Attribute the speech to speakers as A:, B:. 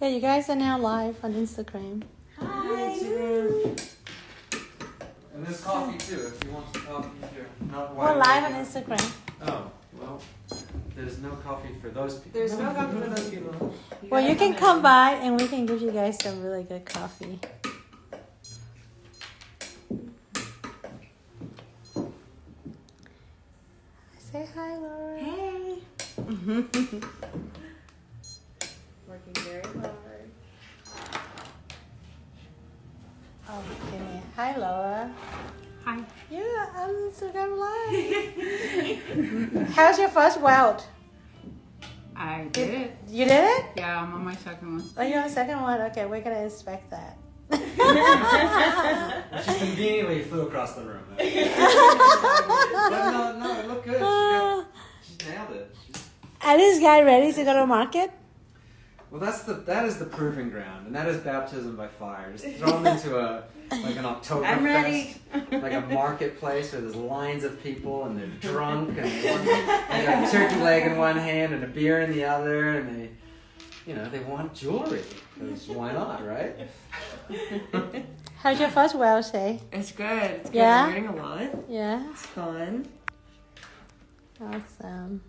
A: Okay, you guys are now live on Instagram.
B: Hi.
C: And there's coffee too, if you want some coffee here. Not
A: We're live on Instagram.
C: Oh, well, there's no coffee for those people.
B: There's no coffee for those people.
A: Well, you can come by and we can give you guys some really good coffee. Say hi, Laura.
B: Hey. Working very hard.
A: Oh, Kimmy. Hi, Laura.
B: Hi.
A: Yeah, I'm Instagram live. How's your first weld?
D: I did it.
A: You did it?
D: Yeah, I'm on my second one.
A: Oh, you're on the second one? Okay, we're going to inspect that.
C: She conveniently flew across the room. But no, it looked good. She nailed it.
A: Are this guy ready to go to market?
C: Well, that is the proving ground, and that is baptism by fire. Just throw them into an Oktoberfest,
B: I'm ready.
C: like a marketplace where there's lines of people and they're drunk and they got a turkey leg in one hand and a beer in the other, and they want jewelry because why not, right?
A: How's your first weld, say?
B: It's good. It's good.
A: Yeah?
B: I'm learning a lot.
A: Yeah.
B: It's fun.
A: Awesome.